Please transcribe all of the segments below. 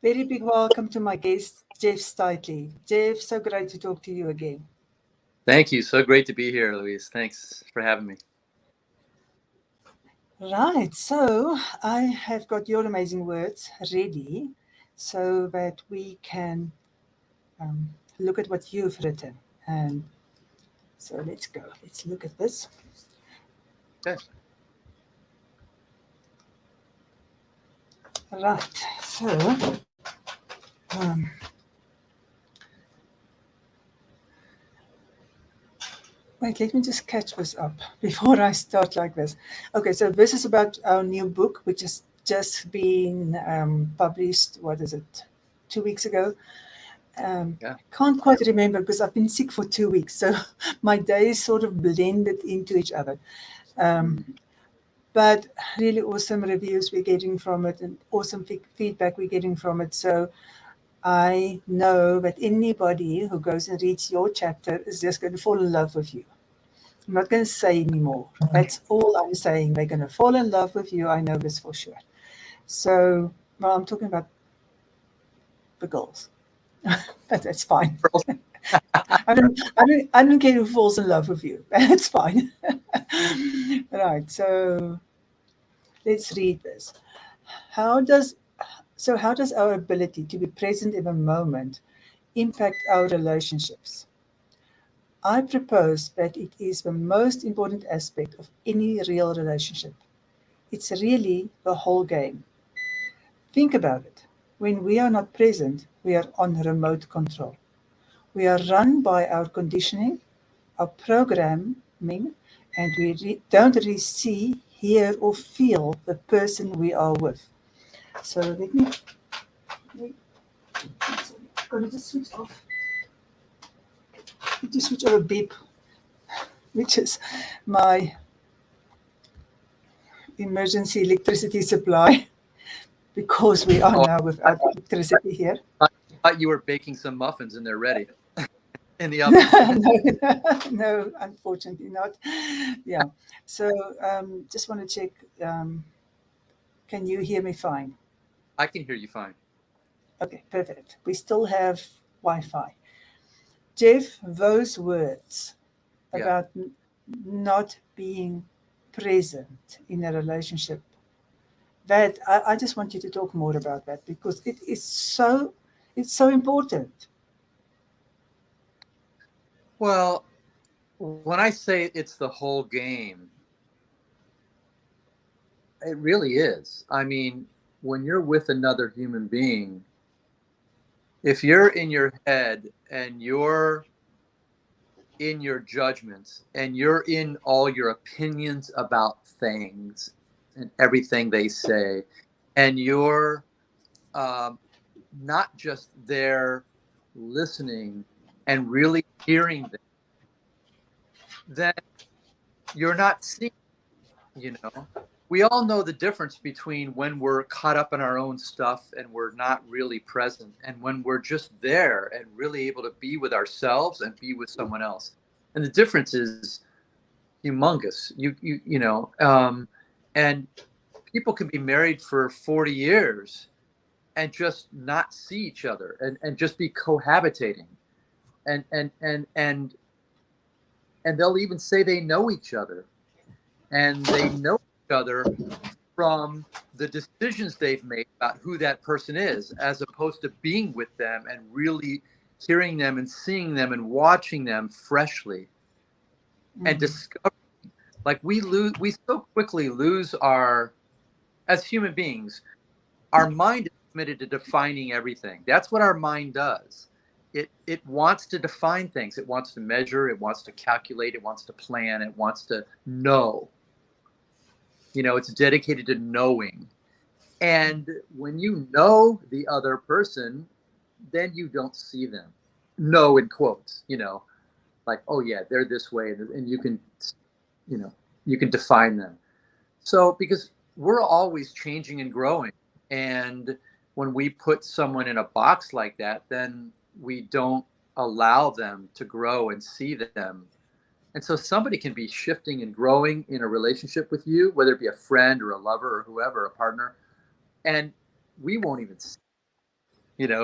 Very big welcome to my guest, Jeff Stitely. Jeff, so great to talk to you again. Thank you. So great to be here, Louise. Thanks for having me. Right, so I have got your amazing words ready so that we can um, look at what you've written. And so let's go. Let's look at this. Okay. Right, so um, wait, let me just catch this up before I start like this. Okay, so this is about our new book, which has just been published, what is it, 2 weeks ago? Yeah. Can't quite remember because I've been sick for 2 weeks, so my days sort of blended into each other. Um, but really awesome reviews we're getting from it and awesome feedback we're getting from it. So I know that anybody who goes and reads your chapter is just going to fall in love with you. I'm not going to say anymore. That's all I'm saying. They're going to fall in love with you. I know this for sure. So, well, I'm talking about the girls, but that's fine. I don't care who falls in love with you. That's fine. Right. So let's read this. How does how does our ability to be present in the moment impact our relationships? I propose that it is the most important aspect of any real relationship. It's really the whole game. Think about it. When we are not present, we are on remote control. We are run by our conditioning, our programming, and we don't really see, hear, or feel the person we are with. So let me, I'm going to just switch off. Just switch off a beep, which is my emergency electricity supply, because we are Oh, now I without electricity here. thought you were baking some muffins and they're ready in the oven. No, no, unfortunately not. Yeah. So just want to check. Um, can you hear me fine? I can hear you fine. Okay, perfect. We still have Wi-Fi. Jeff, those words Yeah. about not being present in a relationship, that I just want you to talk more about that because it's so important. Well, when I say it's the whole game, it really is. I mean, when you're with another human being, if you're in your head and you're in your judgments and you're in all your opinions about things and everything they say, and you're um, not just there listening and really hearing them, then you're not seeing, you know. We all know the difference between when we're caught up in our own stuff and we're not really present, and when we're just there and really able to be with ourselves and be with someone else. And the difference is humongous. And people can be married for 40 years and just not see each other and just be cohabitating and and they'll even say they know each other, and they know each other from the decisions they've made about who that person is, as opposed to being with them and really hearing them and seeing them and watching them freshly and Mm. discovering. Like we so quickly lose our, as human beings, our mind is committed to defining everything. That's what our mind does. It wants to define things. It wants to measure. It wants to calculate. It wants to plan. It wants to know. It's dedicated to knowing. And when you know the other person, then you don't see them. Know in quotes, like, oh yeah, they're this way, and you know, you can define them. So because we're always changing and growing, and when we put someone in a box like that, then we don't allow them to grow and see them. And so somebody can be shifting and growing in a relationship with you, whether it be a friend or a lover or whoever, a partner, and we won't even see.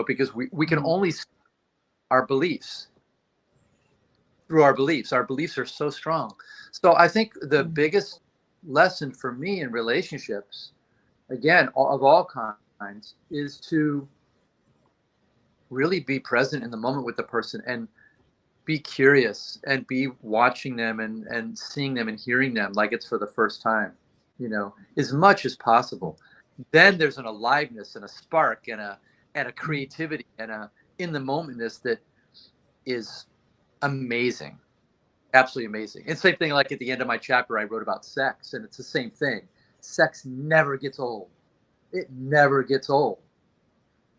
because we can only see our beliefs through our beliefs. Our beliefs are so strong. So I think the biggest lesson for me in relationships, again, of all kinds, is to really be present in the moment with the person and be curious and be watching them and seeing them and hearing them like it's for the first time, as much as possible. Then there's an aliveness and a spark and a creativity and a in the momentness that is amazing, absolutely amazing. And same thing, like at the end of my chapter, I wrote about sex, and it's the same thing. Sex never gets old. It never gets old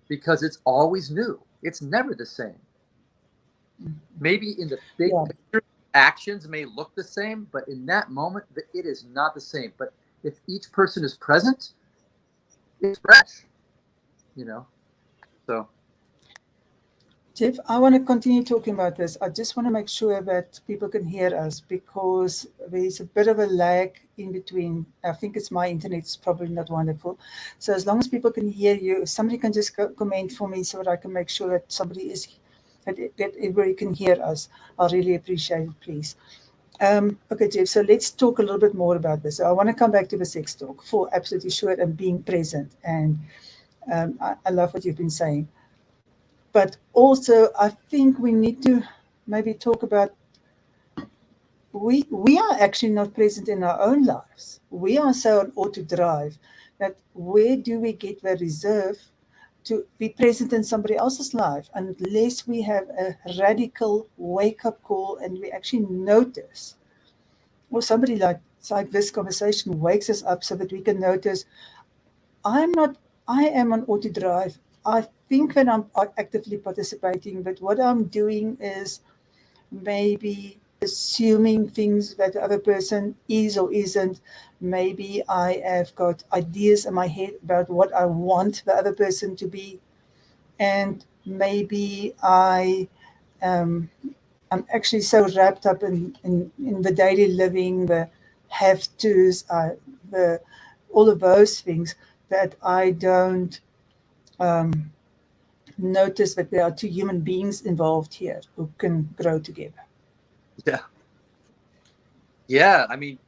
because it's always new. It's never the same. Maybe in the big picture, actions may look the same, but in that moment, it is not the same. But if each person is present, it's fresh, So, Jeff, I want to continue talking about this. I just want to make sure that people can hear us because there's a bit of a lag in between. I think it's my internet is probably not wonderful. So as long as people can hear you, if somebody can just comment for me so that I can make sure that somebody is that everybody can hear us. I'll really appreciate it, please. Okay, Jeff, so let's talk a little bit more about this. So I want to come back to the sex talk for absolutely sure and being present. And I love what you've been saying. But also, I think we need to maybe talk about we are actually not present in our own lives. We are so on auto drive that where do we get the reserve to be present in somebody else's life unless we have a radical wake-up call and we actually notice, or somebody like this conversation wakes us up so that we can notice, I am on auto drive. I think that I'm actively participating, but what I'm doing is maybe assuming things that the other person is or isn't. Maybe I have got ideas in my head about what I want the other person to be, and maybe I'm actually so wrapped up in the daily living, the have tos, the all of those things that I don't um, notice that there are two human beings involved here who can grow together. yeah. Yeah. I mean,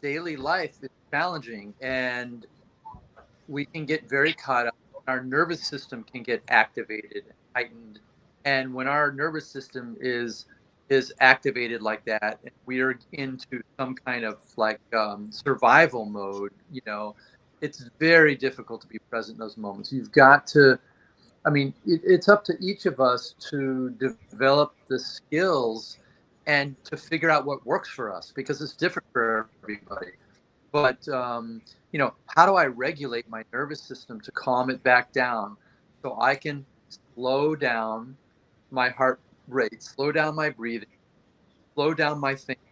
daily life is challenging and we can get very caught up. Our nervous system can get activated and heightened. And when our nervous system is activated like that, and we are into some kind of like survival mode, it's very difficult to be present in those moments. You've got to, I mean, it's up to each of us to develop the skills and to figure out what works for us because it's different for everybody. But how do I regulate my nervous system to calm it back down so I can slow down my heart rate, slow down my breathing, slow down my thinking,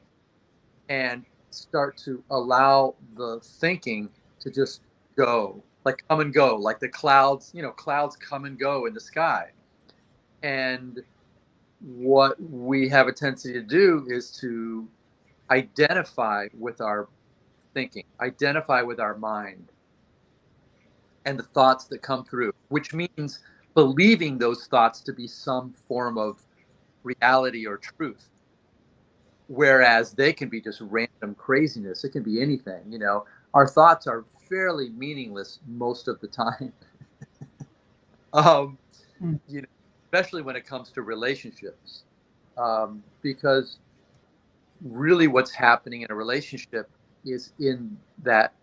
and start to allow the thinking to just go, like come and go, like the clouds, clouds come and go in the sky. And what we have a tendency to do is to identify with our thinking, identify with our mind and the thoughts that come through, which means believing those thoughts to be some form of reality or truth. Whereas they can be just random craziness. It can be anything, Our thoughts are fairly meaningless most of the time. um, Mm. Especially when it comes to relationships. Because really what's happening in a relationship is in that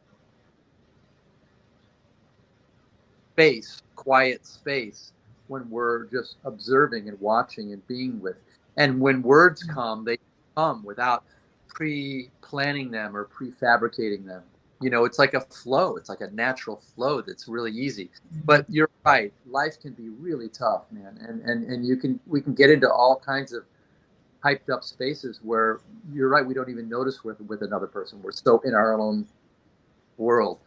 space, quiet space, when we're just observing and watching and being with. And when words come, they come without pre-planning them or prefabricating them. It's like a flow. It's like a natural flow that's really easy. But you're right. Life can be really tough, man. And we can get into all kinds of hyped up spaces where you're right. We don't even notice with another person. We're so in our own world.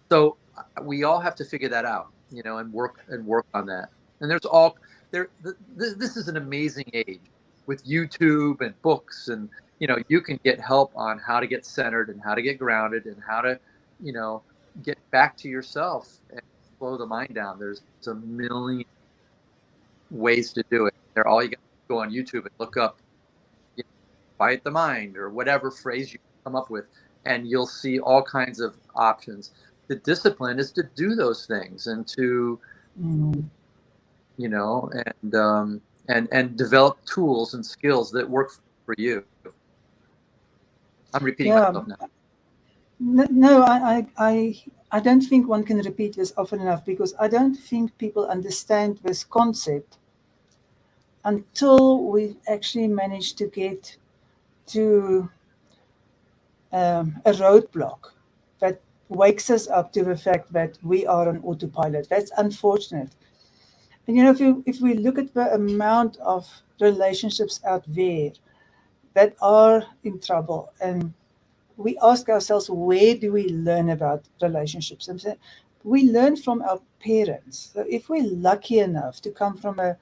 So we all have to figure that out, and work on that. And there's all there. This is an amazing age with YouTube and books, and you can get help on how to get centered and how to get grounded and how to, you know, get back to yourself and slow the mind down. There's a million ways to do it. They're all, you got to go on YouTube and look up, you know, quiet the mind or whatever phrase you come up with, and you'll see all kinds of options. The discipline is to do those things and to, Mm. you know, and develop tools and skills that work for you. I'm repeating Yeah. myself now. No, I don't think one can repeat this often enough, because I don't think people understand this concept until we've actually managed to get to a roadblock that wakes us up to the fact that we are on autopilot. That's unfortunate. And if we look at the amount of relationships out there that are in trouble, and we ask ourselves, where do we learn about relationships? And we learn from our parents. So if we're lucky enough to come from an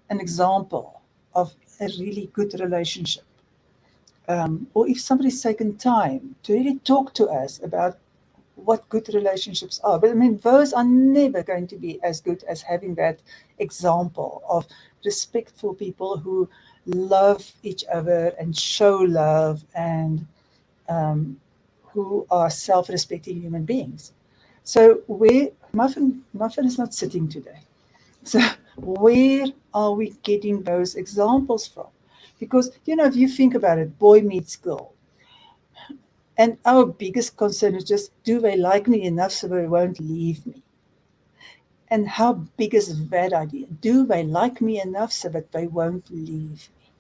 example of a really good relationship, or if somebody's taken time to really talk to us about what good relationships are. But I mean, those are never going to be as good as having that example of respectful people who love each other and show love, and um, who are self-respecting human beings. So where Muffin is not sitting today. So where are we getting those examples from? Because if you think about it, boy meets girl, and our biggest concern is just, do they like me enough so they won't leave me? And how big is that idea? Do they like me enough so that they won't leave me?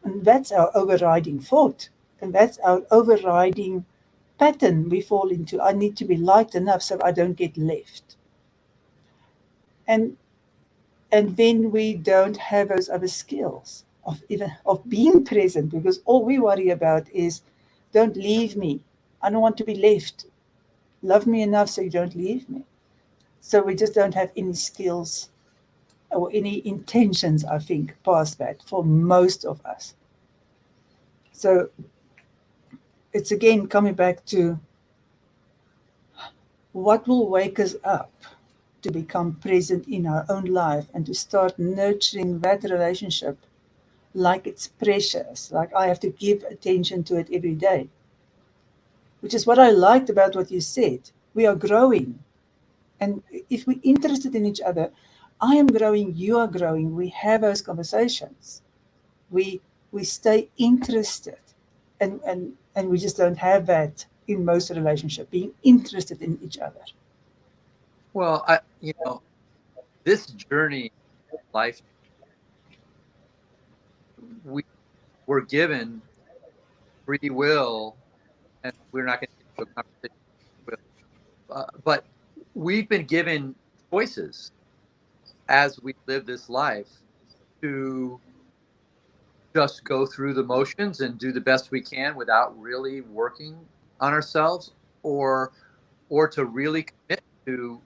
And that's our overriding thought. And that's our overriding pattern we fall into. I need to be liked enough so I don't get left. And and then we don't have those other skills of even of being present, because all we worry about is, don't leave me. I don't want to be left. Love me enough so you don't leave me. So we just don't have any skills or any intentions, I think, past that for most of us. So it's again coming back to, what will wake us up to become present in our own life and to start nurturing that relationship like it's precious, like I have to give attention to it every day, which is what I liked about what you said. We are growing. And if we're interested in each other, I am growing, you are growing, we have those conversations. We we stay interested. And we just don't have that in most relationships, being interested in each other. Well, this journey in life, we were given free will, and we're not going to get into a conversation with, but we've been given choices as we live this life to just go through the motions and do the best we can without really working on ourselves, or to really commit to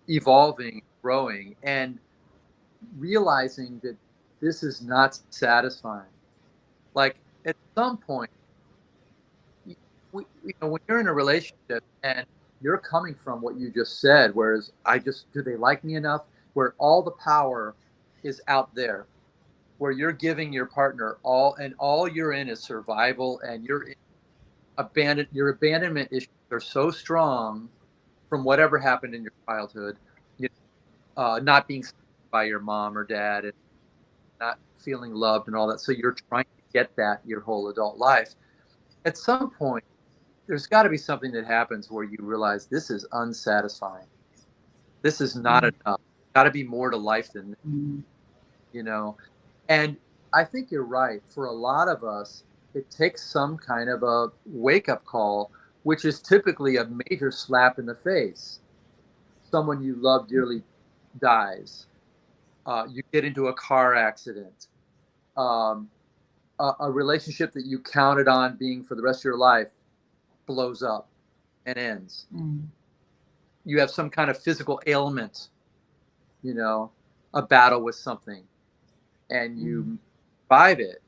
evolving, growing, and realizing that this is not satisfying. Like at some point, when you're in a relationship and you're coming from what you just said, whereas do they like me enough? Where all the power is out there, where you're giving your partner all, and all you're in is survival, and your abandonment issues are so strong from whatever happened in your childhood, you not being seen by your mom or dad, and not feeling loved and all that. So you're trying to get that your whole adult life. At some point, there's got to be something that happens where you realize this is unsatisfying. This is not Mm, enough. Got to be more to life than this, mm, you know. And I think you're right. For a lot of us, it takes some kind of a wake up call, which is typically a major slap in the face. Someone you love dearly dies. You get into a car accident. Um, a relationship that you counted on being for the rest of your life blows up and ends. mm, You have some kind of physical ailment, you know, a battle with something, and mm, you survive it,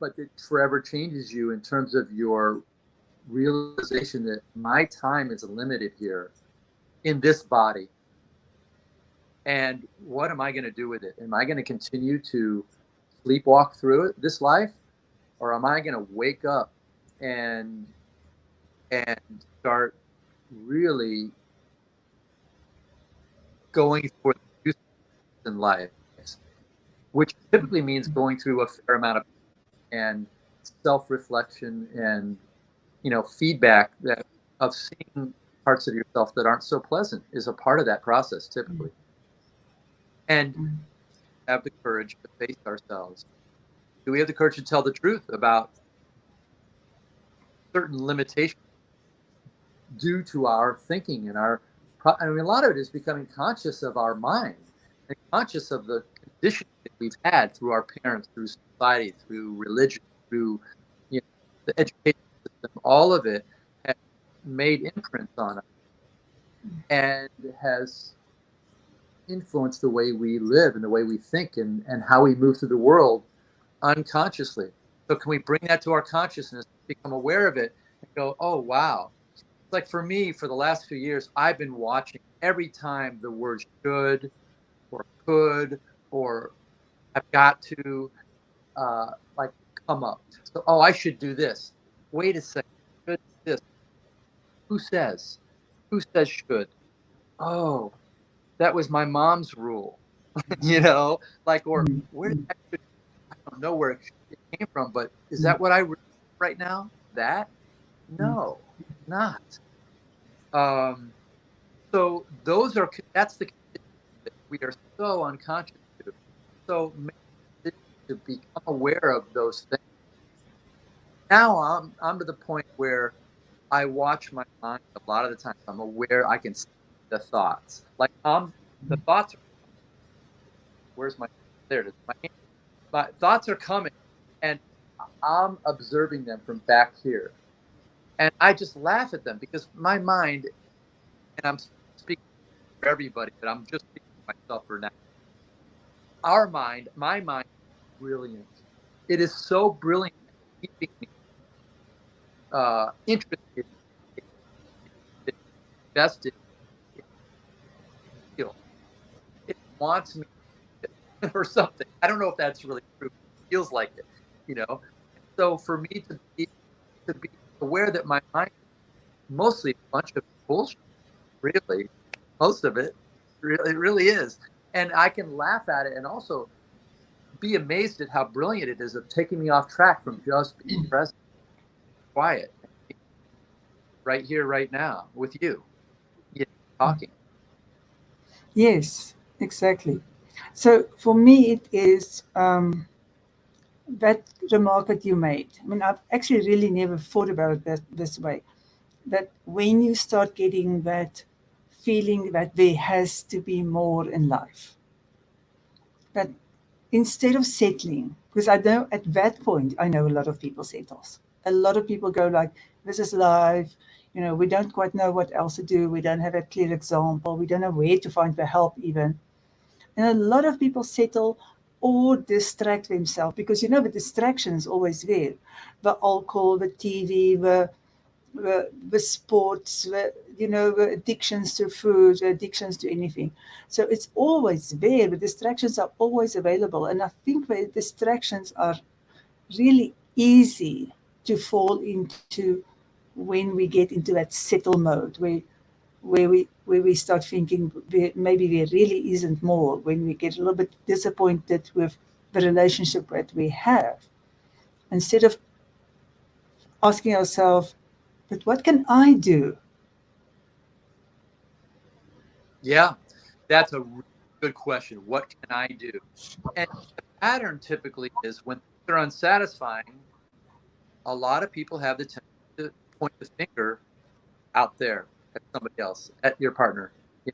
but it forever changes you in terms of your realization that my time is limited here in this body. And what am I going to do with it? Am I going to continue to sleepwalk through this life, or am I going to wake up and start really going for the juices in life, which typically means going through a fair amount of and self-reflection and feedback that of seeing parts of yourself that aren't so pleasant is a part of that process typically. And have the courage to face ourselves. Do we have the courage to tell the truth about certain limitations due to our thinking and I mean, a lot of it is becoming conscious of our mind and conscious of the conditioning that we've had through our parents, through society, through religion, through the education system. All of it has made imprints on us and has influenced the way we live and the way we think and how we move through the world unconsciously. So can we bring that to our consciousness, become aware of it, and go, oh, wow. Like for me, for the last few years, I've been watching every time the word should or could or have got to like come up. So, oh, I should do this. Wait a second. Should this? Who says? Who says should? Oh, that was my mom's rule. Like, or where did that, I don't know where it came from, but is that what I right now? That? No, not. So that's the condition that we are so unconscious to. So to become aware of those things. Now I'm to the point where I watch my mind a lot of the time. I'm aware I can see the thoughts. Like the thoughts are, where's my there it is. My thoughts are coming and I'm observing them from back here. And I just laugh at them because my mind, and I'm speaking for everybody, but I'm just speaking for myself for now. My mind is brilliant. It is so brilliant at keeping me interested, invested in skill. It wants me or something. I don't know if that's really true. It feels like it, you know. So for me to be aware that my mind is mostly a bunch of bullshit, really, most of it, really, it really is, and I can laugh at it and also be amazed at how brilliant it is of taking me off track from just being present, quiet, right here, right now, with you, talking. Yes, exactly. So for me, it is that remark that you made. I mean, I've actually really never thought about it this way. That when you start getting that feeling that there has to be more in life, that instead of settling, because I know at that point, I know a lot of people settles. A lot of people go like, this is life, we don't quite know what else to do. We don't have a clear example. We don't know where to find the help even. And a lot of people settle or distract themselves because, the distraction is always there. The alcohol, the TV, the sports, the addictions to food, the addictions to anything. So it's always there. The distractions are always available. And I think the distractions are really easy to fall into when we get into that settle mode, where we start thinking maybe there really isn't more, when we get a little bit disappointed with the relationship that we have, instead of asking ourselves, but what can I do? Yeah, that's a really good question. What can I do? And the pattern typically is when things are unsatisfying, a lot of people have the tendency to point the finger out there at somebody else, at your partner. You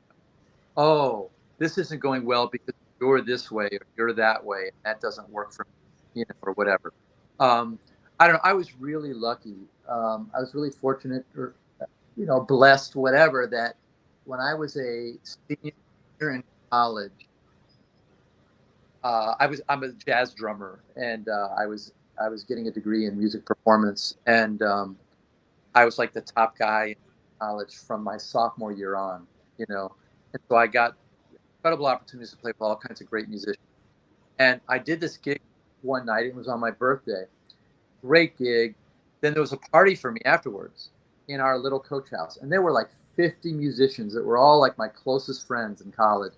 Oh, this isn't going well because you're this way or you're that way, and that doesn't work for me, or whatever. Um, I don't know. I was really lucky. I was really fortunate or, blessed, whatever, that when I was a senior in college, I'm a jazz drummer, and I was getting a degree in music performance, and I was like the top guy in college from my sophomore year on, and so I got incredible opportunities to play with all kinds of great musicians. And I did this gig one night. It was on my birthday. Great gig. Then there was a party for me afterwards in our little coach house. And there were like 50 musicians that were all like my closest friends in college,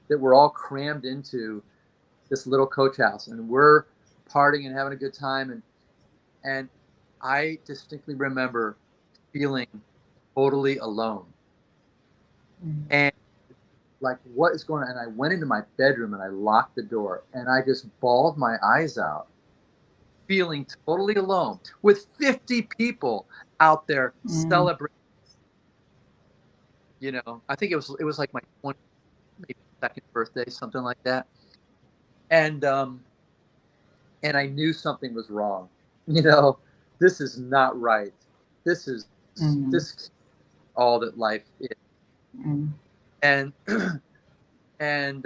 that were all crammed into this little coach house. And we're partying and having a good time. And I distinctly remember feeling totally alone. And like, what is going on? And I went into my bedroom and I locked the door and I just bawled my eyes out, feeling totally alone with 50 people out there celebrating. I think it was like my 20, maybe second birthday, something like that. And I knew something was wrong. This is not right. This is this all that life is. And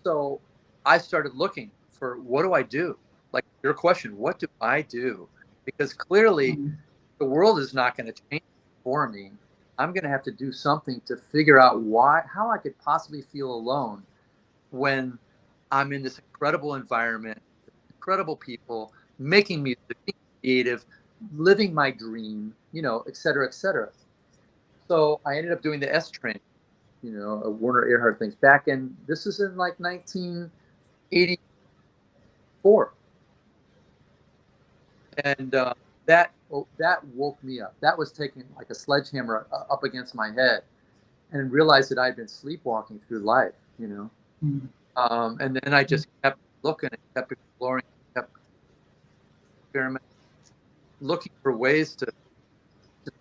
so I started looking for, what do I do? Like your question, what do I do? Because clearly the world is not going to change for me. I'm going to have to do something to figure out how I could possibly feel alone when I'm in this incredible environment, incredible people, making music, being creative, living my dream, et cetera, et cetera. So I ended up doing the S train, a Werner Erhard things back in, this is in like 1984. And that woke me up. That was taking like a sledgehammer up against my head, and realized that I'd been sleepwalking through life, and then I just kept looking and kept exploring, kept experimenting, looking for ways to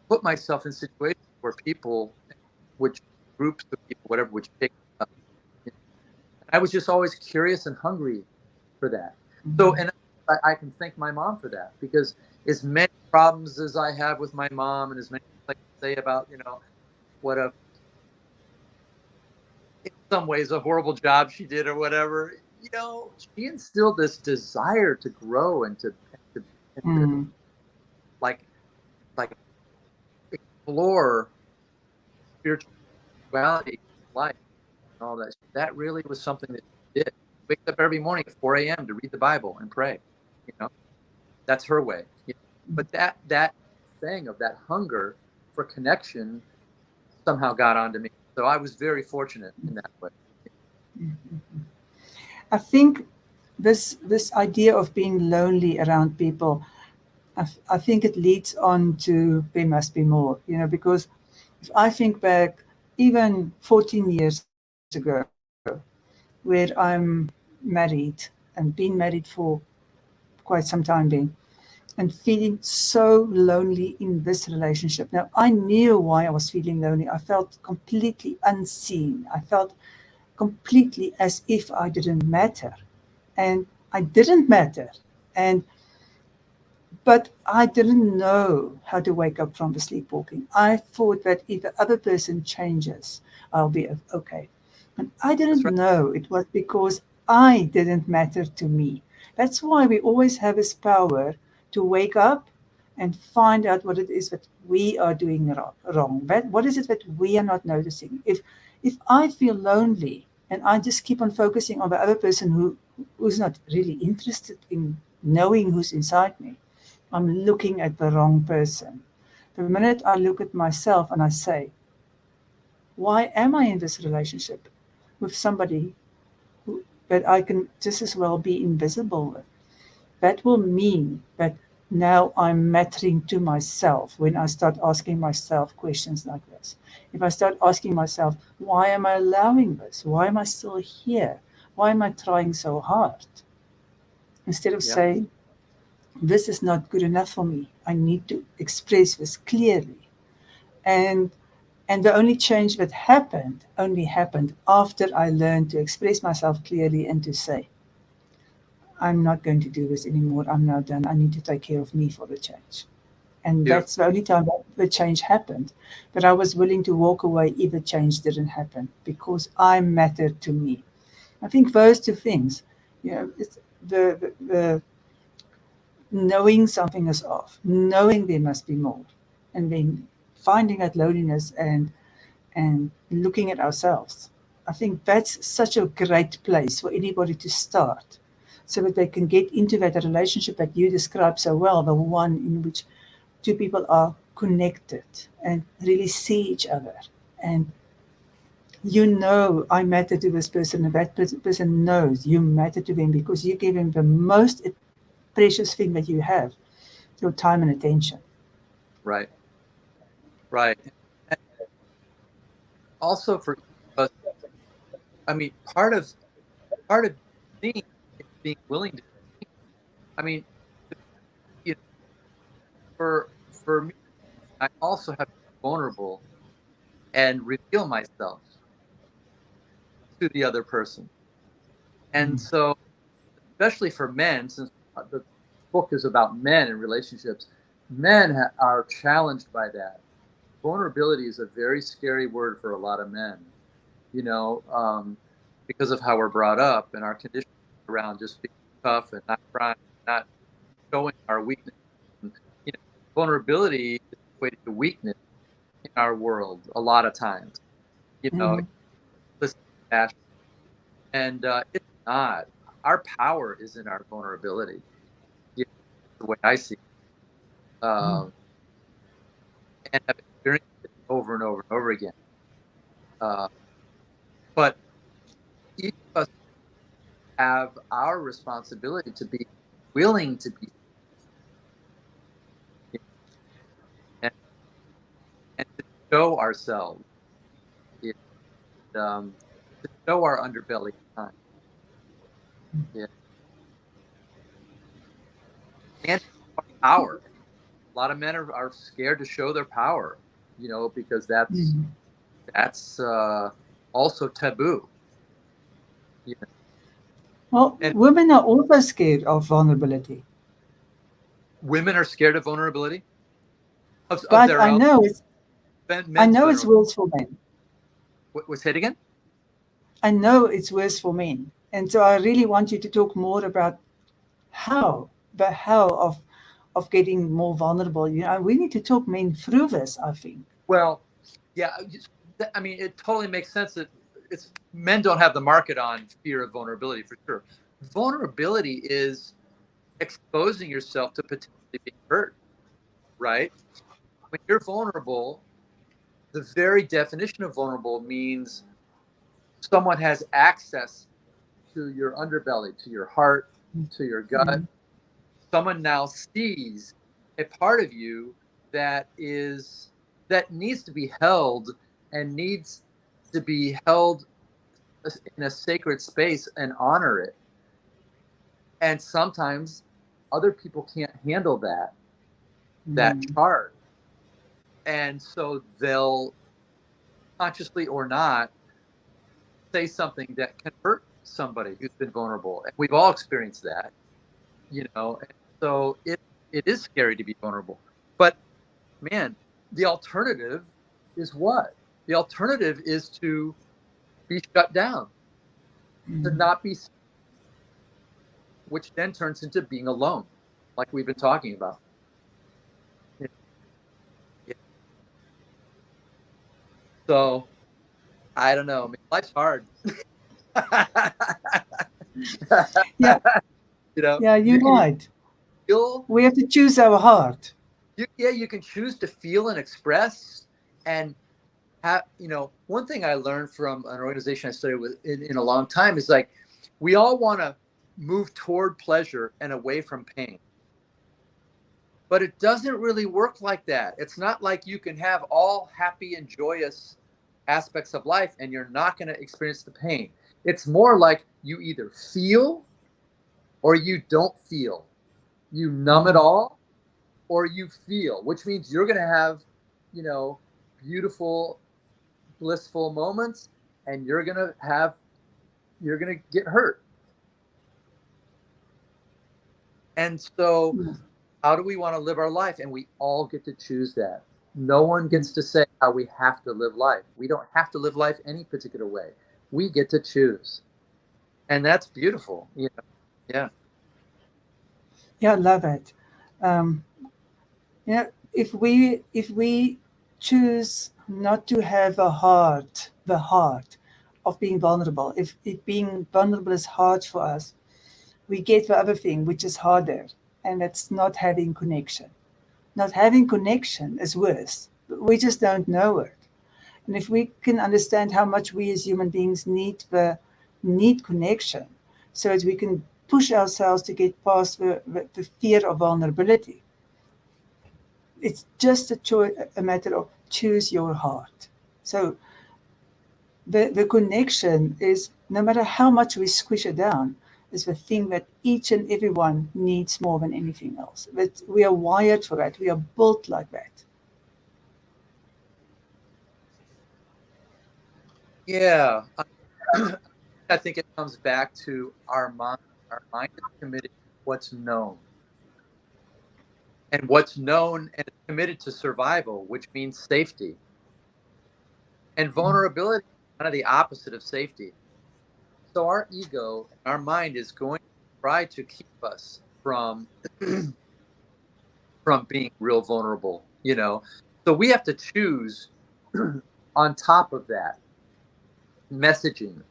put myself in situations where people, groups of people, whatever, would take me up. I was just always curious and hungry for that. So, and I can thank my mom for that, because as many problems as I have with my mom, and as many things I can say about, what in some ways a horrible job she did or whatever, she instilled this desire to grow and to like explore spirituality, life, and all that. That really was something that she did. Wake up every morning at 4 a.m. to read the Bible and pray. That's her way. But that thing of that hunger for connection somehow got onto me. So I was very fortunate in that way. I think this idea of being lonely around people, I think it leads on to there must be more, because if I think back even 14 years ago, where I'm married and been married for quite some time being, and feeling so lonely in this relationship. Now, I knew why I was feeling lonely. I felt completely unseen. I felt completely as if I didn't matter. And I didn't matter. But I didn't know how to wake up from the sleepwalking. I thought that if the other person changes, I'll be okay. And I didn't know it was because I didn't matter to me. That's why we always have this power to wake up and find out what it is that we are doing wrong. But what is it that we are not noticing? If I feel lonely and I just keep on focusing on the other person who's not really interested in knowing who's inside me, I'm looking at the wrong person. The minute I look at myself and I say, why am I in this relationship with somebody that I can just as well be invisible with? That will mean that now I'm mattering to myself when I start asking myself questions like this. If I start asking myself, why am I allowing this? Why am I still here? Why am I trying so hard? Instead of saying, this is not good enough for me. I need to express this clearly. And the only change that only happened after I learned to express myself clearly and to say, I'm not going to do this anymore. I'm now done. I need to take care of me for the change. And that's the only time that the change happened. But I was willing to walk away if the change didn't happen because I mattered to me. I think those two things, it's the knowing something is off, knowing there must be more, and then finding that loneliness and looking at ourselves I think that's such a great place for anybody to start so that they can get into that relationship that you describe so well, the one in which two people are connected and really see each other. And you know, I matter to this person, and that person knows you matter to them because you give them the most precious thing that you have, your time and attention. Right. Right. And also for us, I mean, part of being is being willing to. I mean, you know, for me, I also have to be vulnerable and reveal myself to the other person. And Mm. so, especially for men, since the book is about men and relationships, men are challenged by that. Vulnerability is a very scary word for a lot of men, you know, because of how we're brought up and our conditioning around just being tough and not crying, not showing our weakness. And, you know, vulnerability is equated to weakness in our world a lot of times. You know, Mm. listen to passion. And it's not. Our power is in our vulnerability. You know, the way I see it, Mm. and have experienced it over and over and over again. Uh, but each of us have our responsibility to be willing to be, you know, and to show ourselves, you know, to show our underbelly at times. Yeah. And power. A lot of men are scared to show their power, you know, because Mm. that's also taboo. You know? Well, And women are also scared of vulnerability, women are scared of vulnerability of but their own. I Men's know it's vulnerability. worse for men. What's it again? I know it's worse for men, and so I really want you to talk more about how the how of getting more vulnerable. You know, we need to talk men through this, I think. Well, yeah. I mean, it totally makes sense that it's men don't have the market on fear of vulnerability for sure. Vulnerability is exposing yourself to potentially being hurt, right? When you're vulnerable, the very definition of vulnerable means someone has access to your underbelly, to your heart, to your gut. Mm. Someone now sees a part of you that is that needs to be held and needs to be held in a sacred space and honor it. And sometimes other people can't handle that Mm. charge. And so they'll consciously or not say something that can hurt somebody who's been vulnerable. And we've all experienced that, you know. And so it is scary to be vulnerable. But man, the alternative is what? The alternative is to be shut down, to Mm. not be, which then turns into being alone, like we've been talking about. Yeah. So I don't know. I mean, life's hard. Yeah, You know, yeah, you you're can right. feel, We have to choose our heart. yeah, you can choose to feel and express and have, you know, one thing I learned from an organization I studied with in a long time is like, we all want to move toward pleasure and away from pain. But it doesn't really work like that. It's not like you can have all happy and joyous aspects of life and you're not going to experience the pain. It's more like you either feel or you don't feel. You numb it Mm. all or you feel, which means you're going to have, you know, beautiful, blissful moments and you're going to get hurt. And so Mm. how do we want to live our life? And we all get to choose that. No one Mm. gets to say how we have to live life. We don't have to live life any particular way. We get to choose. And that's beautiful. You know? Yeah. Yeah, I love it. Um, you know, if we choose not to have a heart, the heart of being vulnerable. If being vulnerable is hard for us, we get the other thing, which is harder, and it's not having connection. Not having connection is worse. We just don't know it. And if we can understand how much we as human beings need connection, so that we can push ourselves to get past the fear of vulnerability, it's just a matter of choose your heart. So the connection is, no matter how much we squish it down, is the thing that each and everyone needs more than anything else. That we are wired for that. We are built like that. Yeah. I think it comes back to our mind. Our mind is committed to what's known. And what's known and it's committed to survival, which means safety. And vulnerability is kind of the opposite of safety. So our ego, our mind is going to try to keep us from being real vulnerable, you know. So we have to choose on top of that messaging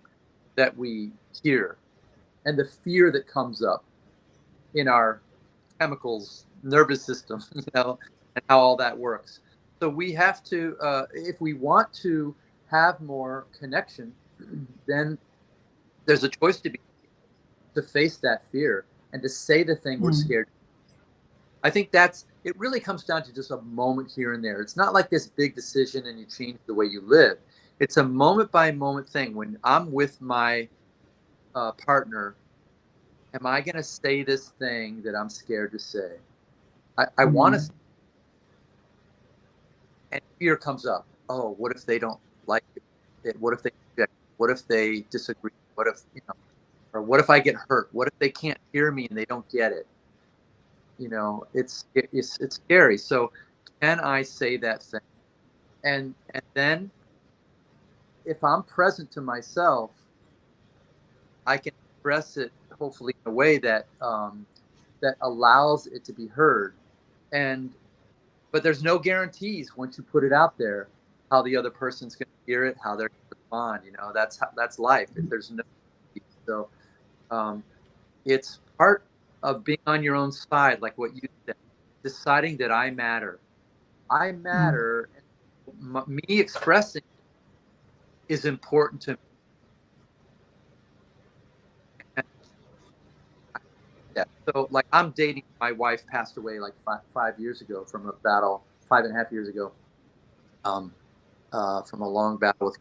that we hear and the fear that comes up in our chemicals nervous system, you know, and how all that works. So we have to if we want to have more connection, then there's a choice to face that fear and to say the thing we're Mm. scared. I think it really comes down to just a moment here and there. It's not like this big decision and you change the way you live. It's a moment by moment thing. When I'm with my partner, am I going to say this thing that I'm scared to say? I want Mm. to, and fear comes up. Oh, what if they don't like it? What if they reject? What if they disagree? What if, you know, or what if I get hurt? What if they can't hear me and they don't get it? You know, it's scary. So can I say that thing? And then if I'm present to myself, I can express it hopefully in a way that that allows it to be heard. And but there's no guarantees once you put it out there how the other person's going to hear it, how they're going to respond. You know, that's life. There's no so um, it's part of being on your own side, like what you said, deciding that I matter. I Mm. matter. Me expressing is important to me. And yeah. So like I'm dating. My wife passed away like 5 years ago from a battle, 5.5 years ago, um, from a long battle with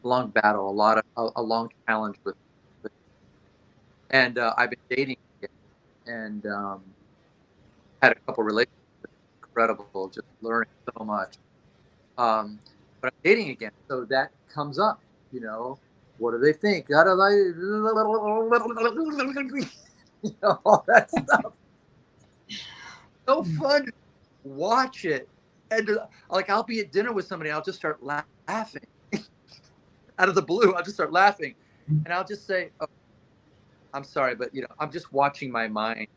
a long battle, a long challenge with and I've been dating again, and had a couple relationships, incredible, just learning so much. Um, but I'm dating again, so that comes up. You know, what do they think? Gotta like, you know, all that stuff. So fun to watch it, and like I'll be at dinner with somebody, I'll just start laughing out of the blue. I'll just start laughing, and I'll just say, "Oh, I'm sorry, but you know, I'm just watching my mind,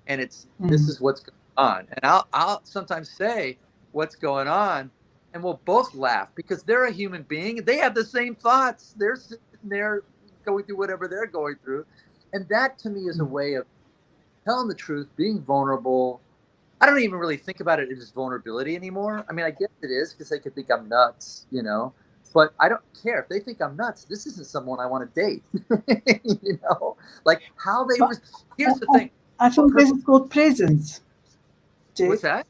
and this Mm. is what's going on." And I'll sometimes say what's going on, and we'll both laugh because they're a human being. They have the same thoughts. They're sitting there going through whatever they're going through, and that to me is a Mm. way of telling the truth, being vulnerable. I don't even really think about it as vulnerability anymore. I mean, I guess it is because they could think I'm nuts, you know. But I don't care if they think I'm nuts. This isn't someone I want to date, you know. Like how they. But I, Here's the I, thing. I A think this person. is called presence, Jeff. What's that?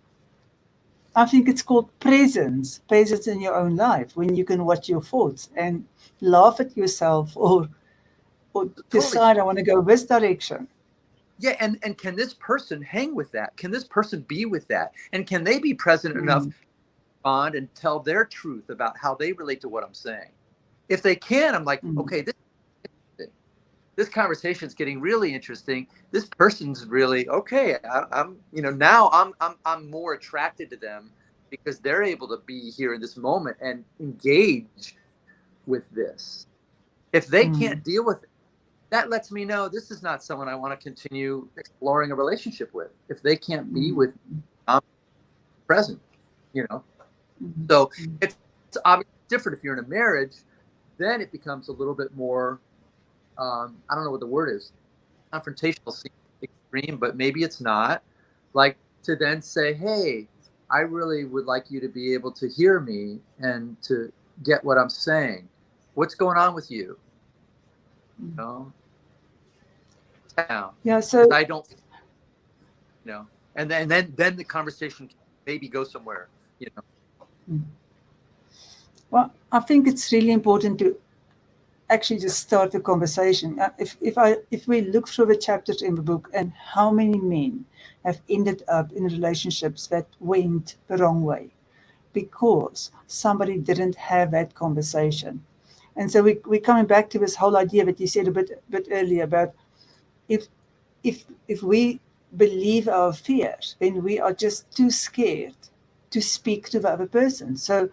I think it's called presence. Presence in your own life, when you can watch your thoughts and laugh at yourself, or Totally. decide I want to go this direction. Yeah, and can this person hang with that? Can this person be with that? And can they be present enough Mm. to respond and tell their truth about how they relate to what I'm saying? If they can, I'm like, Mm. okay, this conversation is getting really interesting. This person's really okay. I'm, you know, now I'm more attracted to them because they're able to be here in this moment and engage with this. If they Mm. can't deal with it, that lets me know this is not someone I want to continue exploring a relationship with. If they can't be Mm. with me, I'm present, you know. Mm. So Mm. it's obviously different if you're in a marriage. then it becomes a little bit more, I don't know what the word is. Confrontational seems extreme, but maybe it's not. Like to then say, hey, I really would like you to be able to hear me and to get what I'm saying. What's going on with you? You know, now, Yeah. because So I don't, and then the conversation can maybe go somewhere, well, I think it's really important to actually just start the conversation. If we look through the chapters in the book and how many men have ended up in relationships that went the wrong way because somebody didn't have that conversation. And so we're coming back to this whole idea that you said a bit earlier about if if we believe our fears, then we are just too scared to speak to the other person. So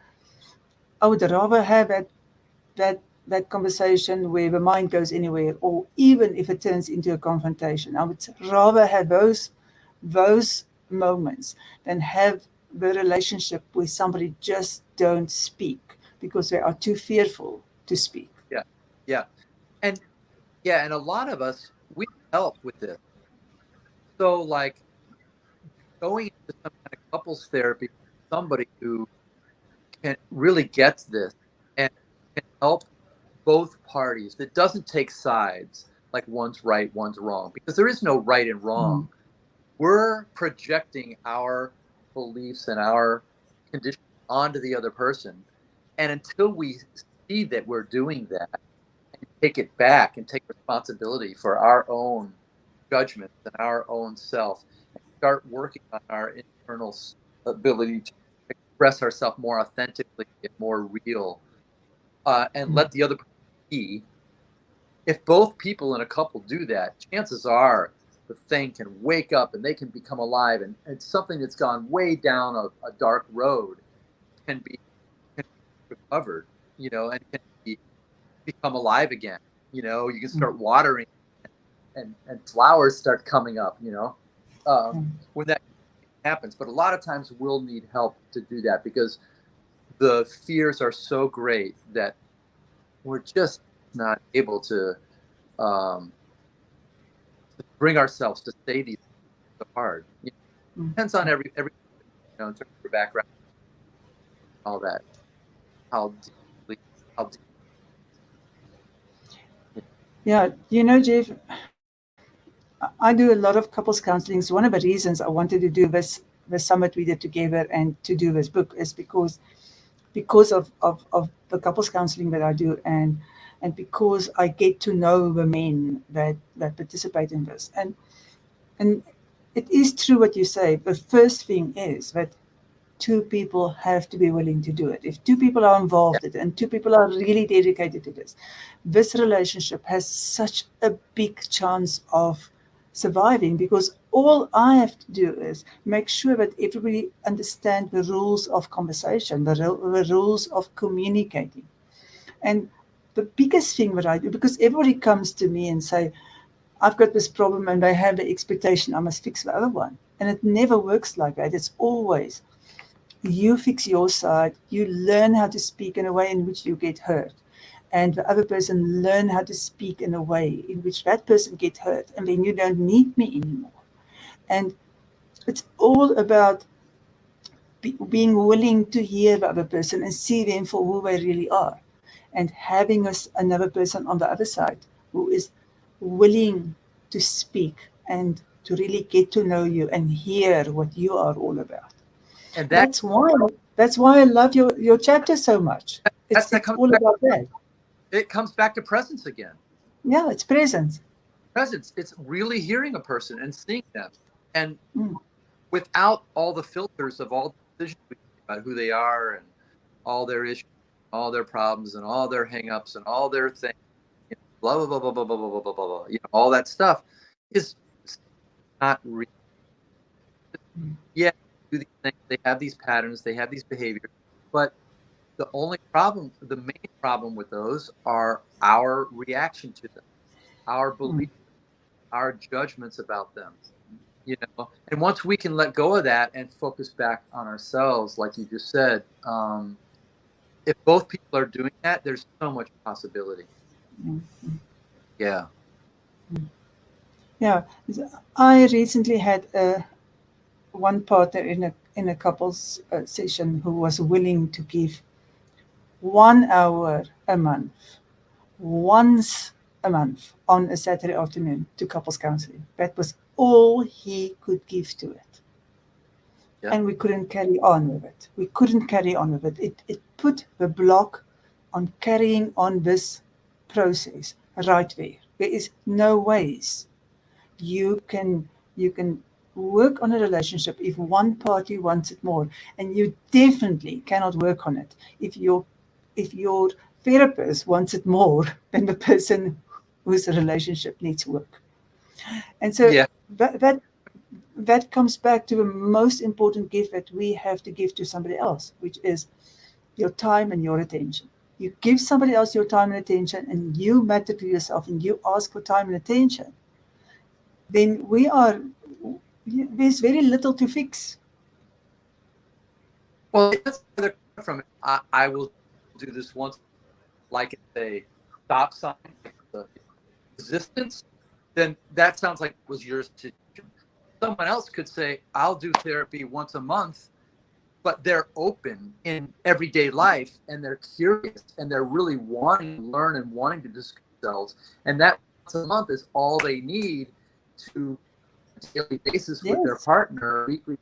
I would rather have that that conversation where the mind goes anywhere, or even if it turns into a confrontation. I would rather have those moments than have the relationship where somebody just don't speak because they are too fearful to speak. yeah, yeah, and yeah, and a lot of us we need help with this. So like going into some kind of couples therapy, somebody who can really gets this and can help both parties, that doesn't take sides, like one's right, one's wrong, because there is no right and Mm. wrong. We're projecting our beliefs and our conditions onto the other person. And until we see that we're doing that and take it back and take responsibility for our own judgments and our own self, and start working on our internal ability to express ourselves more authentically and more real, and Mm. let the other person be. If both people in a couple do that, chances are the thing can wake up and they can become alive, and something that's gone way down a dark road can be, can be recovered, and can become alive again. You can Mm. start watering, and flowers start coming up, Mm. when that happens. But a lot of times we'll need help to do that because the fears are so great that we're just not able um, to bring ourselves to say these things so hard. Mm. Depends on every in terms of your background, all that, how deeply, how deep. Yeah, Jeff, I do a lot of couples counseling. So one of the reasons I wanted to do the summit we did together and to do this book is because of the couples counseling that I do, and because I get to know the men that participate in this. And it is true what you say. The first thing is that two people have to be willing to do it. If two people are Yeah, involved in it and two people are really dedicated to this relationship has such a big chance of surviving, because all I have to do is make sure that everybody understands the rules of conversation, the rules of communicating. And the biggest thing that I do, because everybody comes to me and say, I've got this problem, and they have the expectation I must fix the other one. And it never works like that. It's always you fix your side, you learn how to speak in a way in which you get hurt. And the other person learn how to speak in a way in which that person get hurt. And then you don't need me anymore. And it's all about being willing to hear the other person and see them for who they really are. And having another person on the other side who is willing to speak and to really get to know you and hear what you are all about. and that That's why that's why I love your chapter so much. that It's comes all back. about that. It comes back to presence again. Yeah, it's presence. Presence. It's really hearing a person and seeing them, and Mm. without all the filters of all the decisions we make about who they are and all their issues, all their problems, and all their hangups and all their things, blah blah blah blah blah blah blah blah blah blah. All that stuff is not real. Mm. Yeah, they do these things. They have these patterns. They have these behaviors. But the main problem with those are our reaction to them, our Mm. beliefs, our judgments about them. And once we can let go of that and focus back on ourselves, like you just said, if both people are doing that, there's so much possibility. Mm. Yeah. Yeah. I recently had one partner in a couples session who was willing to give 1 hour a month, once a month on a Saturday afternoon to couples counseling. That was all he could give to it. Yeah. And we couldn't carry on with it. We couldn't carry on with it. It put the block on carrying on this process right there. There is no ways you can work on a relationship if one party wants it more, and you definitely cannot work on it if your therapist wants it more than the person whose relationship needs work. And so Yeah. that comes back to the most important gift that we have to give to somebody else, which is your time and your attention. You give somebody else your time and attention, and you matter to yourself, and you ask for time and attention, then there's very little to fix. Well, that's where they're coming from. I will do this once, like it's a stop sign, like the resistance. Then that sounds like it was your situation. Someone else could say, "I'll do therapy once a month," but they're open in everyday life and they're curious and they're really wanting to learn and wanting to discover themselves. And that once a month is all they need to daily basis with their Yes. partner, weekly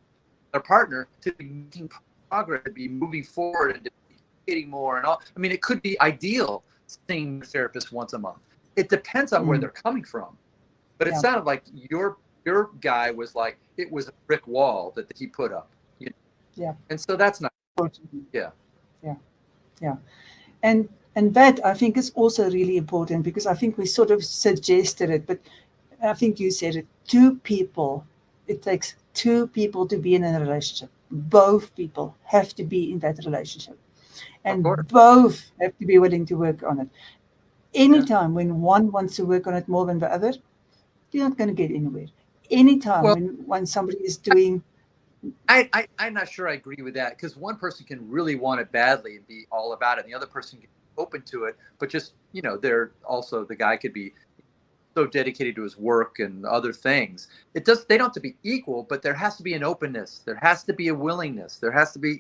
their partner, to be making progress, to be moving forward and to be getting more and all. I mean, it could be ideal seeing the therapist once a month. It depends on where Mm. they're coming from. But it Yeah. sounded like your guy was like it was a brick wall that he put up. You know? Yeah. And so that's not Fortunately. yeah. Yeah. Yeah. And that I think is also really important, because I think we sort of suggested it, but I think you said it. Two people. It takes two people to be in a relationship. Both people have to be in that relationship, Of course. and both have to be willing to work on it. Yeah. Anytime when one wants to work on it more than the other, you're not going to get anywhere. Anytime Well, when somebody is doing, I'm not sure I agree with that because one person can really want it badly and be all about it, and the other person can be open to it, but just they're also the guy could be so dedicated to his work and other things. They don't have to be equal, but there has to be an openness. There has to be a willingness. There has to be,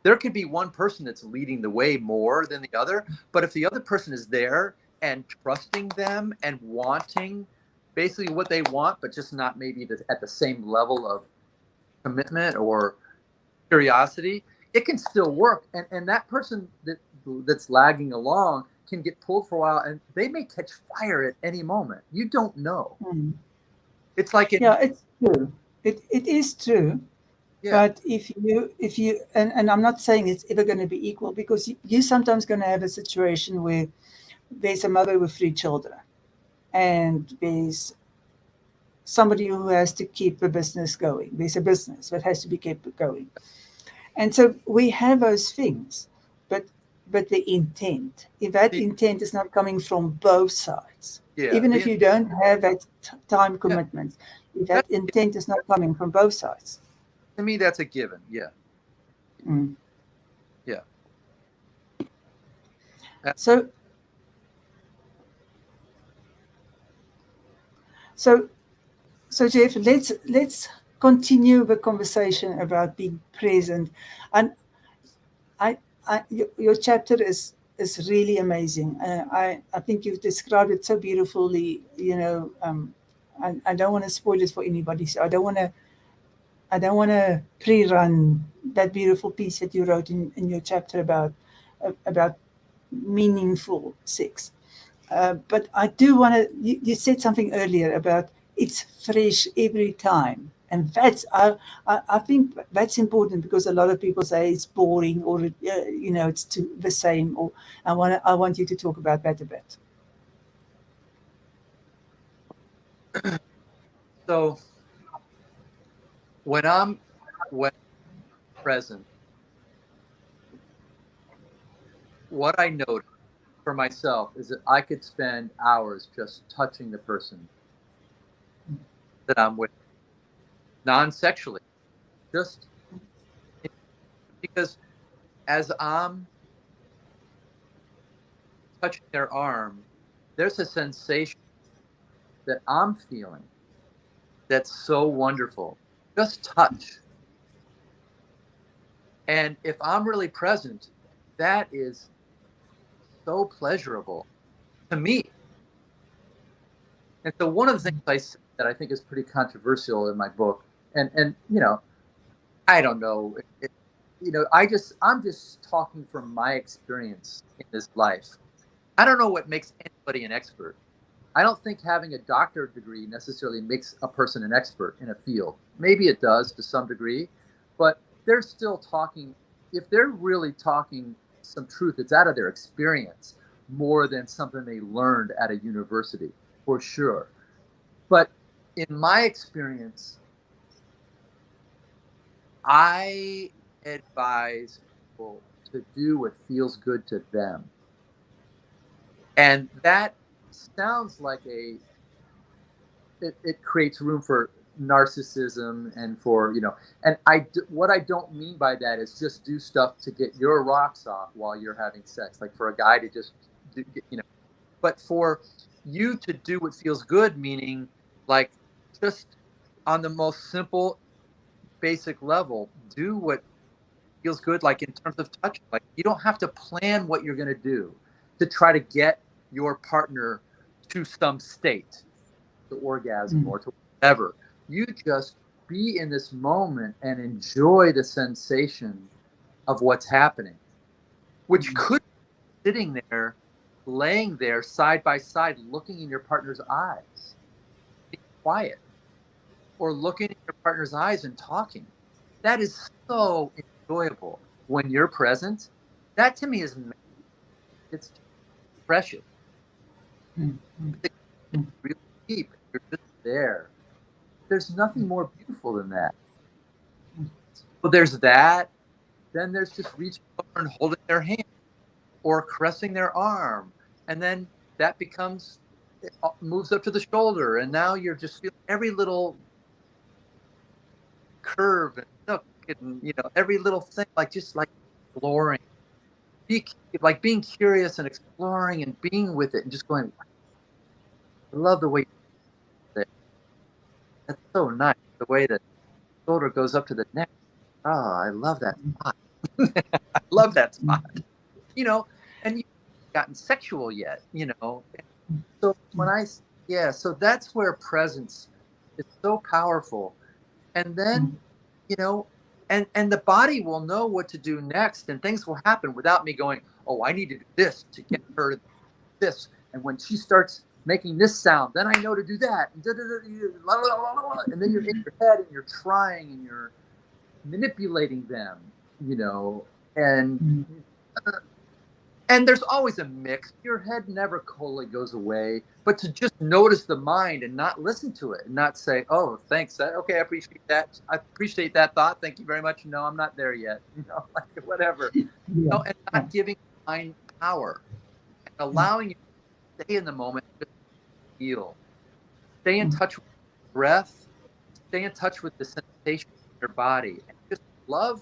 there could be one person that's leading the way more than the other, but if the other person is there and trusting them and wanting basically what they want, but just not maybe at the same level of commitment or curiosity, it can still work. And that person that's lagging along can get pulled for a while and they may catch fire at any moment. You don't know. hmm, It's like yeah, it's true. It is true. yeah, But if you and I'm not saying it's ever going to be equal, because you sometimes going to have a situation where there's a mother with 3 children, and there's somebody who has to keep the business going. There's a business that has to be kept going. And so we have those things, but the intent, if that the, intent is not coming from both sides, yeah, even if you don't have that time yeah, commitment, if that, that intent is not coming from both sides. to me, that's a given. Yeah. Mm. Yeah. That- So so so Jeff, let's continue the conversation about being present. And I, your chapter is really amazing. I think you've described it so beautifully. I don't want to spoil it for anybody, so I don't want to pre-run that beautiful piece that you wrote in your chapter about meaningful sex. But I do want to. You said something earlier about it's fresh every time, and I think that's important, because a lot of people say it's boring, or it's too the same. Or I want you to talk about that a bit. So when present, what I noticed for myself is that I could spend hours just touching the person that I'm with, non-sexually, just because as I'm touching their arm, there's a sensation that I'm feeling that's so wonderful. Just touch. And if I'm really present, that is so pleasurable to me. And so one of the things I say that I think is pretty controversial in my book, and I don't know, I'm just talking from my experience in this life. I don't know what makes anybody an expert. I don't think having a doctorate degree necessarily makes a person an expert in a field. Maybe it does to some degree, but they're still talking, if they're really talking some truth, it's out of their experience more than something they learned at a university, for sure. But in my experience, I advise people to do what feels good to them. And that sounds like it creates room for narcissism and for, and what I don't mean by that is just do stuff to get your rocks off while you're having sex. Like for a guy to just, but for you to do what feels good, meaning like just on the most simple, basic level, do what feels good, like in terms of touch. Like you don't have to plan what you're going to do to try to get your partner to some state, to orgasm or to whatever. You just be in this moment and enjoy the sensation of what's happening, which could be sitting there, laying there side by side, looking in your partner's eyes, being quiet, or looking in your partner's eyes and talking. That is so enjoyable when you're present. That to me is, it's precious. It's really deep. You're just there. There's nothing more beautiful than that. Well, there's that. Then there's just reaching over and holding their hand or caressing their arm. And then that becomes, it moves up to the shoulder. And now you're just feeling every little curve and nook and, every little thing, like just like exploring. Like being curious and exploring and being with it and just going, I love the way you, that's so nice. The way the shoulder goes up to the neck. Oh, I love that spot. I love that spot. And you haven't gotten sexual yet, So so that's where presence is so powerful. And then, and the body will know what to do next, and things will happen without me going, oh, I need to do this to get her to this. And when she starts making this sound, then I know to do that. And then you're in your head and you're trying and you're manipulating them, and and there's always a mix. Your head never totally goes away, but to just notice the mind and not listen to it and not say, oh, thanks. Okay, I appreciate that. I appreciate that thought. Thank you very much. No, I'm not there yet. Like whatever. And not giving the mind power and allowing you to stay in the moment, just feel. Stay in touch with your breath. Stay in touch with the sensation of your body and just love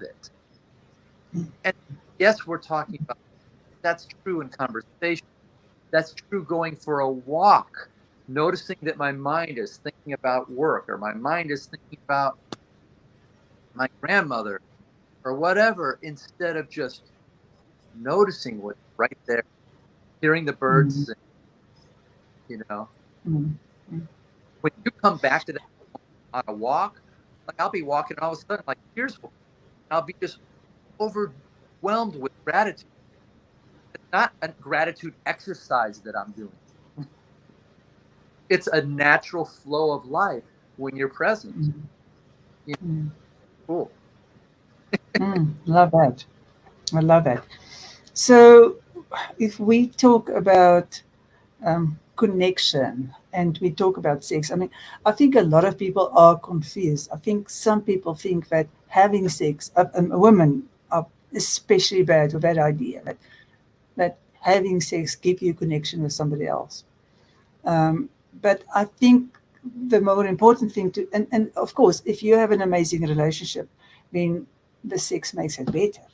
it. And yes, we're talking about, that's true in conversation. That's true going for a walk, noticing that my mind is thinking about work or my mind is thinking about my grandmother or whatever, instead of just noticing what's right there, hearing the birds sing, When you come back to that on a walk, like I'll be walking and all of a sudden, like here's what, I'll be just overwhelmed with gratitude. It's not a gratitude exercise that I'm doing. It's a natural flow of life when you're present. Cool. Love that. I love that. So, if we talk about connection and we talk about sex, I mean, I think a lot of people are confused. I think some people think that having sex, women are especially bad with that idea that having sex give you connection with somebody else. But I think the more important thing and of course, if you have an amazing relationship, then the sex makes it better.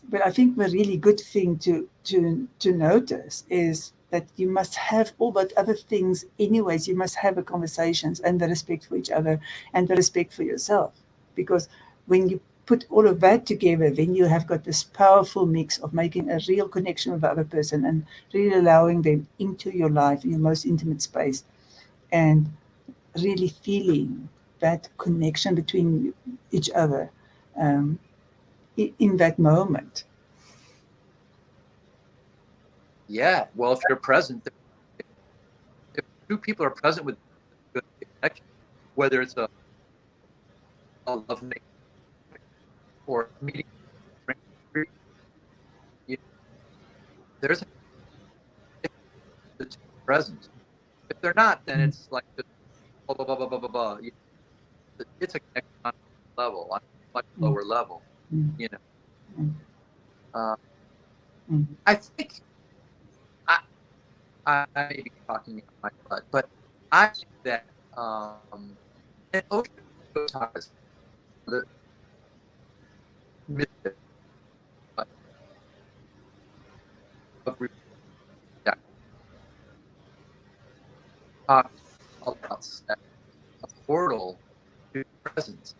But I think the really good thing to notice is that you must have all that other things anyways. You must have the conversations and the respect for each other and the respect for yourself. Because when you put all of that together, then you have got this powerful mix of making a real connection with the other person and really allowing them into your life, in your most intimate space, and really feeling that connection between each other um, in that moment. Yeah. Well, if you're present, if two people are present with good connection, whether it's a love making or meeting, you there's the two present. If they're not, then Mm, it's like just blah blah blah blah blah blah. blah. It's a connection on a level, on a much mm, lower level. mm, You know, mm, uh, mm. I think I, I may be talking out my butt, but I think that and Osho taught us the myth of reproduction, talks about sex, a portal to presence,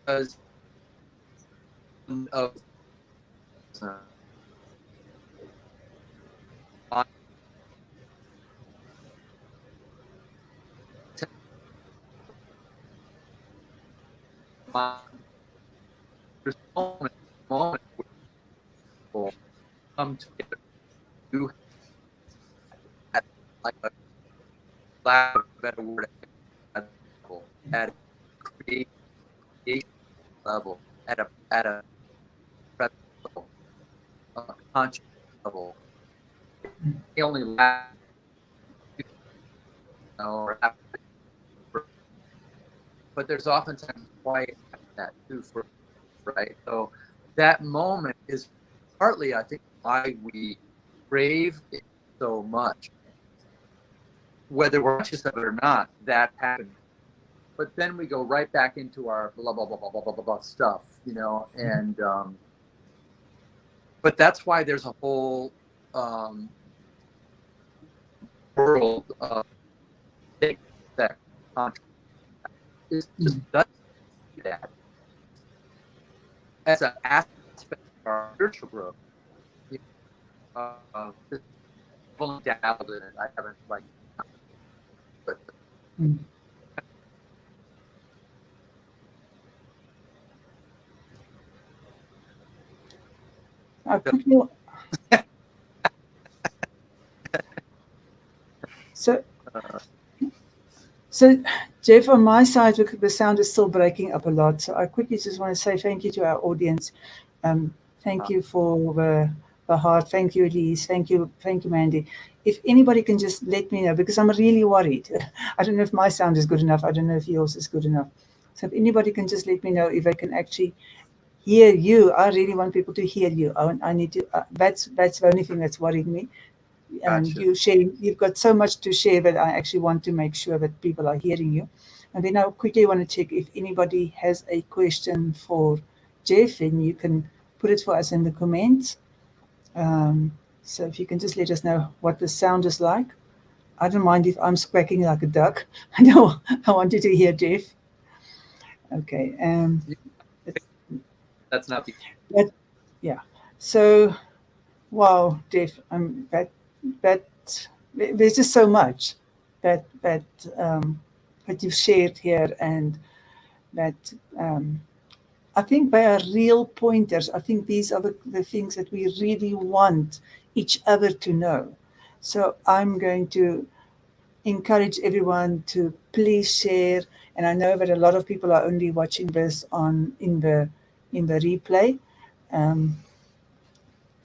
because of there's moment where people come together, do at like a lack of a better word at level, at a creation level, at a present level, a conscious level. They only last, or after, but there's oftentimes quiet after that too, for right. So that moment is partly, I think, why we crave it so much, whether we're conscious of it or not. That happening, but then we go right back into our blah blah blah blah blah blah blah, blah stuff, and but that's why there's a whole um, world of that is just does that as an aspect of our spiritual growth. You just only dabbled in it. I haven't like, but Mm. I the, quickly, so uh, so Jeff, on my side, the sound is still breaking up a lot. So I quickly just want to say thank you to our audience. Um, thank you for the heart. Thank you, Elise. Thank you, Mandy. If anybody can just let me know, because I'm really worried. I don't know if my sound is good enough. I don't know if yours is good enough. So if anybody can just let me know if I can actually hear you. I really want people to hear you. I need to. That's the only thing that's worrying me. And gotcha. you've got so much to share that I actually want to make sure that people are hearing you. And then I quickly want to check if anybody has a question for Jeff, and you can put it for us in the comments. Um, so if you can just let us know what the sound is like. I don't mind if I'm squawking like a duck. I know I want you to hear Jeff. Okay. That's not the But yeah. So wow, Jeff, that there's just so much that um, that you've shared here, and that um, I think they are real pointers. I think these are the things that we really want each other to know. So I'm going to encourage everyone to please share. And I know that a lot of people are only watching this on in the replay. Um,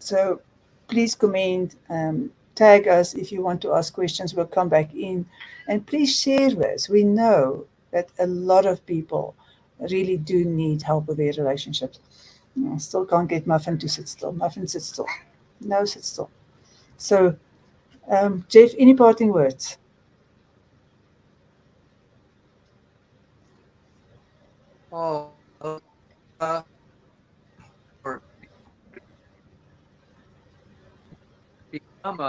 So please comment, tag us if you want to ask questions. We'll come back in. And please share this. We know that a lot of people really do need help with their relationships. I still can't get Muffin to sit still. Muffin, sit still. No, sit still. So, Jeff, any parting words? oh uh, or I'm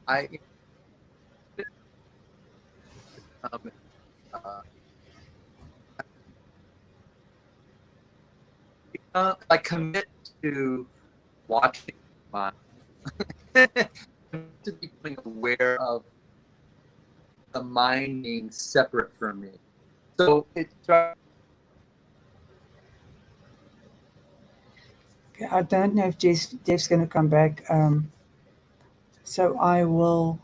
I um, uh, I commit to watching my to becoming aware of the mind being separate from me. So it I don't know if Jeff's going to come back. So I will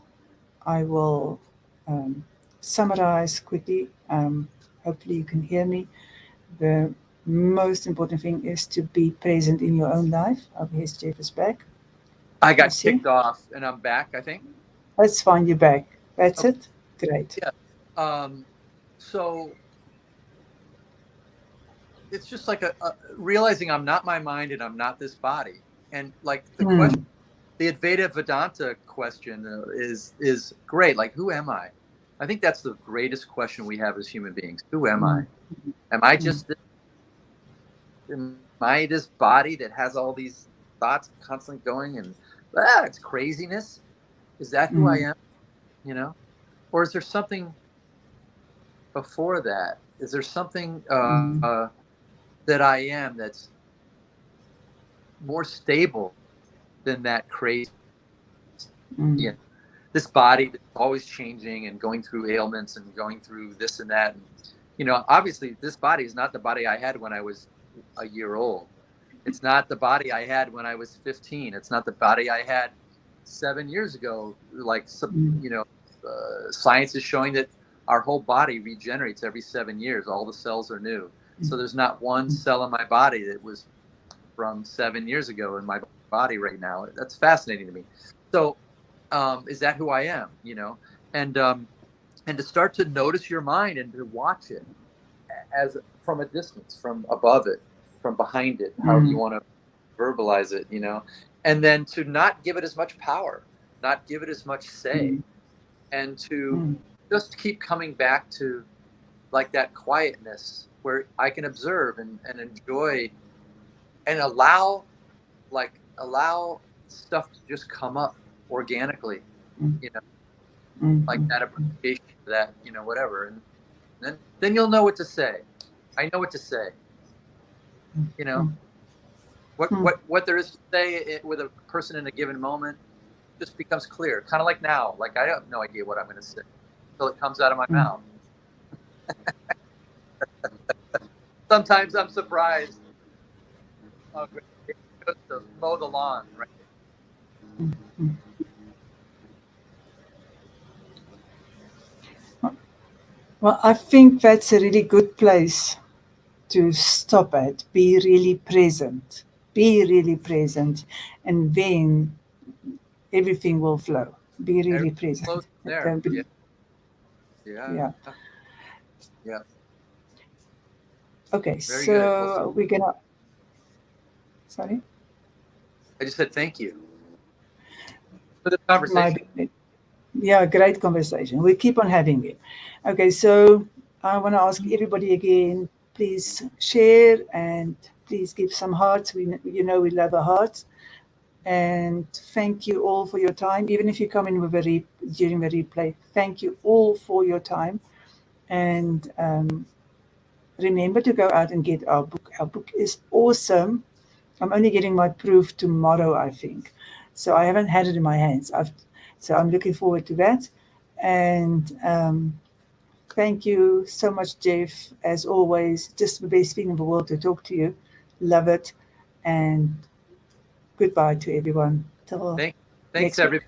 summarize quickly. Hopefully you can hear me. The most important thing is to be present in your own life. Oh, here's Jeff is back. I You got see? kicked off and I'm back, I think. That's fine. You're back. That's Okay. it. Great. Yeah. So it's just like a realizing I'm not my mind and I'm not this body. And like the question, Mm, the Advaita Vedanta question is great. Like, who am I? I think that's the greatest question we have as human beings. Who am I? mm, Am I mm, just am I this body that has all these thoughts constantly going and it's craziness? Is that who I mm, am? You know, or is there something before that? Is there something mm, that I am that's more stable than that crazy? mm, You know, this body that's always changing and going through ailments and going through this and that. And, you know, obviously, this body is not the body I had when I was a year old. It's not the body I had when I was 15. It's not the body I had 7 years ago. Like, mm, you know, science is showing that our whole body regenerates every 7 years. All the cells are new. So there's not one mm, cell in my body that was from 7 years ago in my body right now. That's fascinating to me. So, is that who I am? You know, and and to start to notice your mind and to watch it as from a distance, from above it, from behind it, however you mm, want to verbalize it, you know, and then to not give it as much power, not give it as much say, mm, and to mm, just keep coming back to like that quietness where I can observe and enjoy and allow stuff to just come up organically, mm, you know, like mm, that appreciation for that, you know, whatever. And then you'll know what to say. I know what to say, you know, mm, mm. what there is to say with a person in a given moment just becomes clear. Kind of like now, like I have no idea what I'm going to say until it comes out of my Mm, mouth. Sometimes I'm surprised. Oh, great. It goes to mow the lawn, right? mm, mm. Well, I think that's a really good place to stop at. Be really present. Be really present. And then everything will flow. Be Everything really flows present. from there. Don't Yeah, be, yeah, yeah. yeah. Okay, Very good. Well, so we're gonna, sorry? I just said thank you for the My conversation. Yeah, great conversation. We keep on having it. Okay, so I want to ask everybody again, please share and please give some hearts. We love a heart. And thank you all for your time. Even if you come in with during the replay, thank you all for your time. And remember to go out and get our book. Our book is awesome. I'm only getting my proof tomorrow, I think. So I haven't had it in my hands. So I'm looking forward to that. And thank you so much, Jeff. As always, just the best thing in the world to talk to you. Love it. And goodbye to everyone. Till Thanks, next week. everybody.